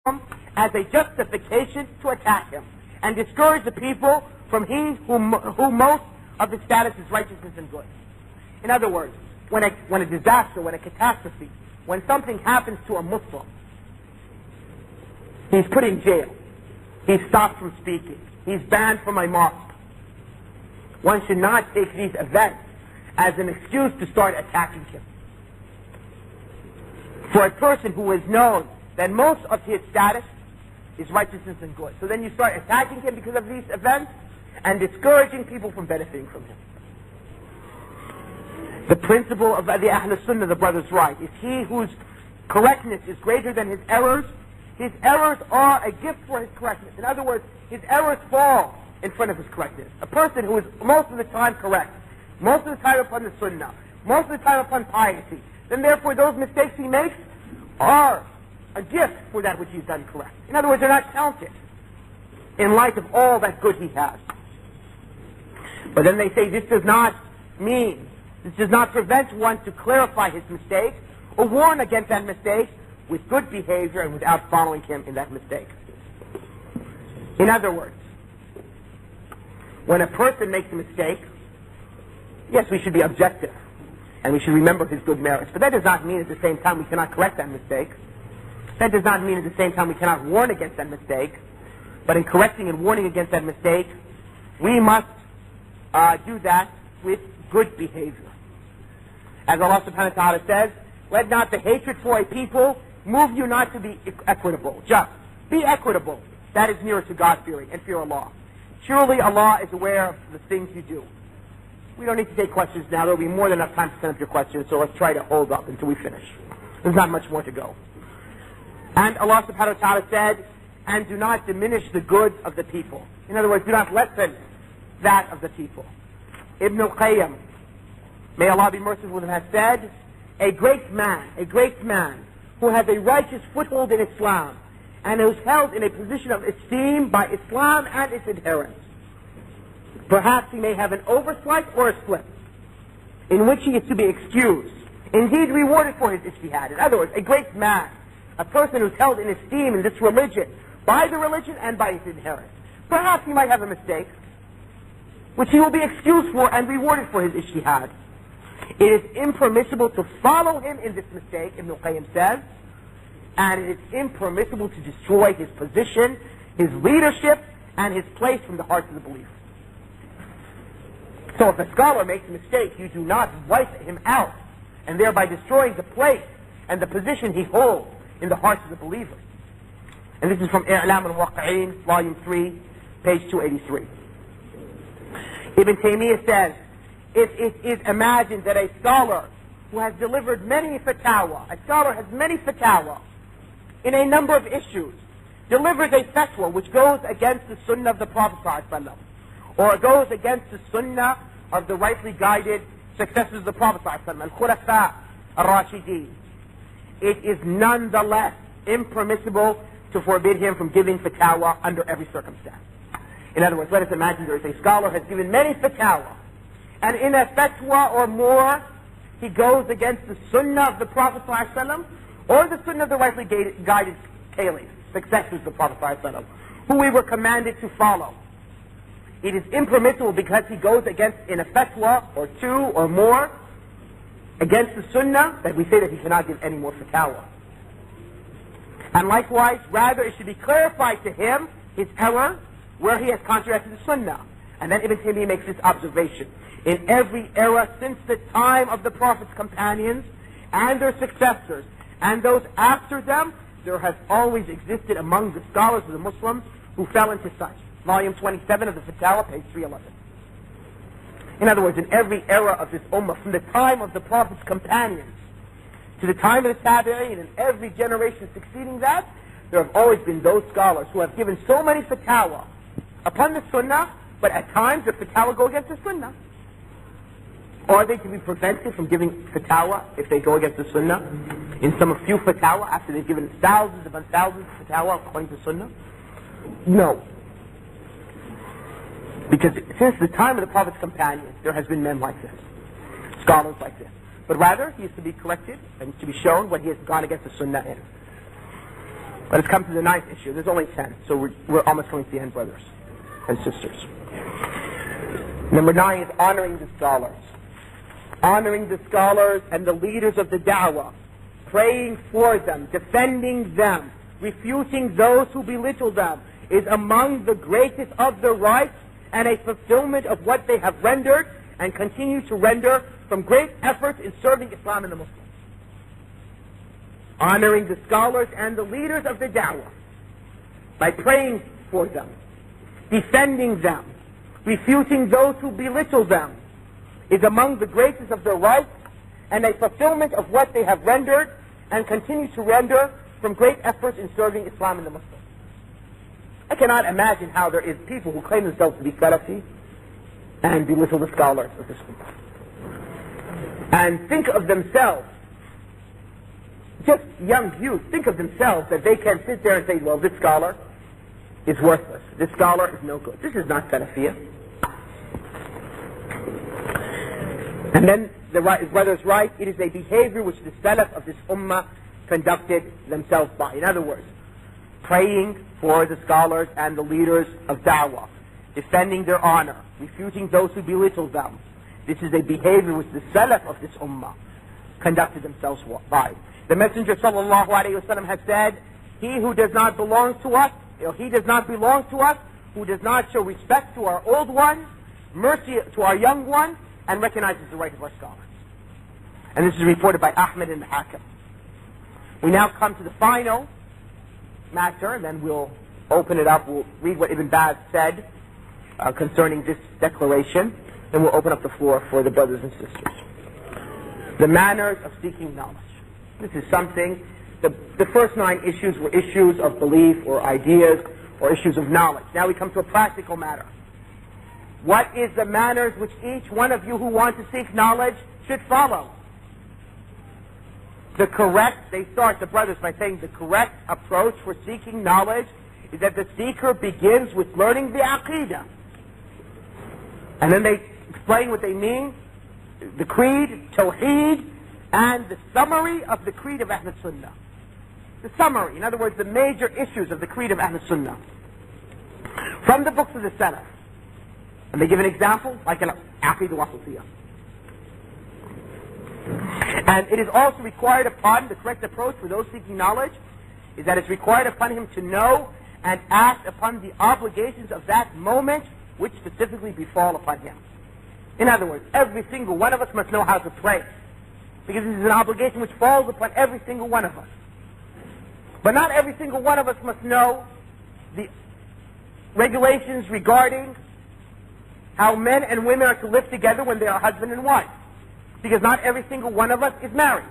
as a justification to attack him and discourage the people from he who most of his status is righteousness and good. In other words, when a disaster, when a catastrophe, when something happens to a Muslim, he's put in jail, he's stopped from speaking, he's banned from a mosque. One should not take these events as an excuse to start attacking him. For a person who is known that most of his status is righteousness and good. So then you start attacking him because of these events and discouraging people from benefiting from him. The principle of the Ahlul Sunnah, the brother's right, is he whose correctness is greater than his errors are a gift for his correctness. In other words, his errors fall in front of his correctness. A person who is most of the time correct, most of the time upon the Sunnah, most of the time upon piety, then therefore those mistakes he makes are a gift for that which he's done correct. In other words, they're not counted in light of all that good he has. But then they say this does not prevent one to clarify his mistake or warn against that mistake with good behavior and without following him in that mistake. In other words, when a person makes a mistake, yes, we should be objective and we should remember his good merits. But that does not mean at the same time we cannot correct that mistake. That does not mean at the same time we cannot warn against that mistake. But in correcting and warning against that mistake, we must do that with good behavior. As Allah subhanahu wa ta'ala says, let not the hatred for a people move you not to be equitable. Just be equitable. That is nearer to God-fearing and fear Allah. Surely Allah is aware of the things you do. We don't need to take questions now. There will be more than enough time to send up your questions, so let's try to hold up until we finish. There's not much more to go. And Allah subhanahu wa ta'ala said, and do not diminish the goods of the people. In other words, do not lessen that of the people. Ibn al-Qayyim, may Allah be merciful with him, has said, a great man who has a righteous foothold in Islam and who is held in a position of esteem by Islam and its adherents. Perhaps he may have an oversight or a slip, in which he is to be excused, indeed rewarded for his ijtihad. In other words, a great man, a person who is held in esteem in this religion, by the religion and by its adherents. Perhaps he might have a mistake, which he will be excused for and rewarded for his ijtihad. It is impermissible to follow him in this mistake, Ibn al-Qayyim says, and it is impermissible to destroy his position, his leadership, and his place from the hearts of the believers. So if a scholar makes a mistake, you do not wipe him out, and thereby destroying the place and the position he holds in the hearts of the believers. And this is from I'lam al-Waqi'in, volume 3, page 283. Ibn Taymiyyah says, if it is imagined that a scholar who has delivered many fatwa, a scholar has many fatwa in a number of issues, delivers a fatwa which goes against the sunnah of the Prophet ﷺ, or goes against the sunnah of the rightly guided successors of the Prophet ﷺ, al-Khulafa al-Rashideen, it is nonetheless impermissible to forbid him from giving fatwa under every circumstance. In other words, let us imagine there is a scholar who has given many fatwa, and in a fatwa or more, he goes against the sunnah of the Prophet ﷺ, or the sunnah of the rightly guided caliphs, successors of the Prophet ﷺ, who we were commanded to follow. It is impermissible because he goes against, in a fatwa or two or more, against the sunnah, that we say that he cannot give any more fatwa. And likewise, rather it should be clarified to him his error where he has contradicted the sunnah. And then Ibn Taymiyyah makes this observation. In every era since the time of the Prophet's companions and their successors and those after them, there has always existed among the scholars of the Muslims who fell into such. Volume 27 of the Fatawa, page 311. In other words, in every era of this ummah, from the time of the Prophet's companions to the time of the Tabi'een and every generation succeeding that, there have always been those scholars who have given so many fatwa upon the sunnah, but at times the fatwa go against the sunnah. Are they to be prevented from giving fatwa if they go against the sunnah? In some few fatwa after they've given thousands upon thousands of fatwa according to sunnah? No. Because since the time of the Prophet's companions, there has been men like this, scholars like this. But rather, he is to be corrected and to be shown when he has gone against the sunnah in. Let us come to the 9th issue. There's only 10, so we're almost coming to the end, brothers and sisters. Number 9 is honoring the scholars. Honoring the scholars and the leaders of the da'wah, praying for them, defending them, refuting those who belittle them, is among the greatest of the rights and a fulfillment of what they have rendered and continue to render from great efforts in serving Islam and the Muslims. Honoring the scholars and the leaders of the da'wah by praying for them, defending them, refuting those who belittle them, is among the greatest of their rights and a fulfillment of what they have rendered and continue to render from great efforts in serving Islam and the Muslims. I cannot imagine how there is people who claim themselves to be Salafi and belittle the scholars of this ummah. And think of themselves, just young youth, think of themselves that they can sit there and say, well, this scholar is worthless. This scholar is no good. This is not Salafiyah. And then the brother's right, it is a behavior which the Salaf of this ummah conducted themselves by. In other words, praying for the scholars and the leaders of da'wah, defending their honor, refuting those who belittle them. This is a behavior which the Salaf of this ummah conducted themselves by. The Messenger sallallahu alayhi wasallam has said, he who does not belong to us, he does not belong to us, who does not show respect to our old ones, mercy to our young ones, and recognizes the right of our scholars. And this is reported by Ahmed and the Hakim. We now come to the final matter, and then we'll open it up. We'll read what Ibn Baz said concerning this declaration, and we'll open up the floor for the brothers and sisters. The manners of seeking knowledge. This is something, the first 9 issues were issues of belief or ideas or issues of knowledge. Now we come to a practical matter. What is the manners which each one of you who want to seek knowledge should follow? They start, the brothers, by saying the correct approach for seeking knowledge is that the seeker begins with learning the Aqidah. And then they explain what they mean, the creed, Tawheed, and the summary of the creed of Ahl Sunnah. The summary, in other words, the major issues of the creed of Ahl Sunnah. From the books of the Salaf. And they give an example, like an Aqidah Wasatiyah. And it is also required upon, the correct approach for those seeking knowledge, is that it's required upon him to know and act upon the obligations of that moment which specifically befall upon him. In other words, every single one of us must know how to pray, because this is an obligation which falls upon every single one of us. But not every single one of us must know the regulations regarding how men and women are to live together when they are husband and wife, because not every single one of us is married.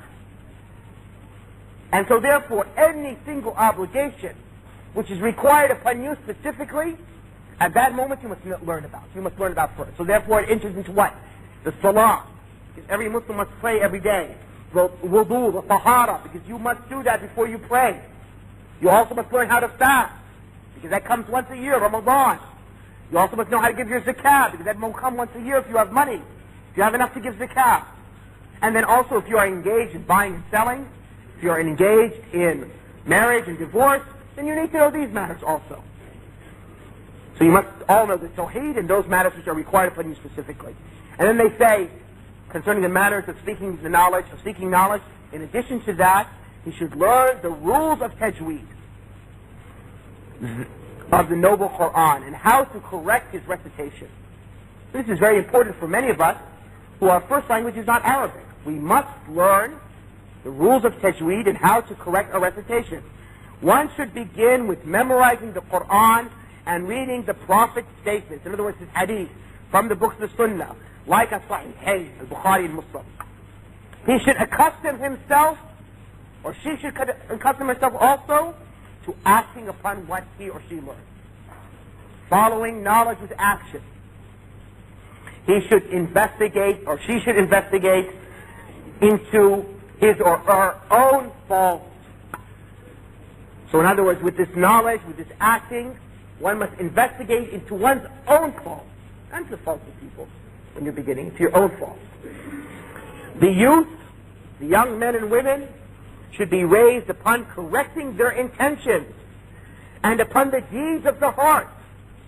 And so therefore, any single obligation which is required upon you specifically, at that moment you must learn about. You must learn about first. So therefore it enters into what? The salah. Because every Muslim must pray every day. The wudu, the tahara, because you must do that before you pray. You also must learn how to fast, because that comes once a year, Ramadan. You also must know how to give your zakah, because that won't come once a year if you have money, if you have enough to give zakah. And then also if you are engaged in buying and selling, if you are engaged in marriage and divorce, then you need to know these matters also. So you must all know the Tawheed and those matters which are required upon you specifically. And then they say, concerning the matters of seeking knowledge, in addition to that, he should learn the rules of tajweed, of the noble Quran, and how to correct his recitation. This is very important for many of us who our first language is not Arabic. We must learn the rules of tajweed and how to correct our recitation. One should begin with memorizing the Quran and reading the Prophet's statements, in other words, his hadith, from the books of the Sunnah, like As-Sahihayn, Al-Bukhari and Muslim. He should accustom himself, or she should accustom herself also, to acting upon what he or she learns. Following knowledge with action. He should investigate, or she should investigate, into his or her own faults. So in other words, with this knowledge, with this acting, one must investigate into one's own faults, not the faults of people when you're beginning, it's your own faults. The youth, the young men and women, should be raised upon correcting their intentions and upon the deeds of the heart.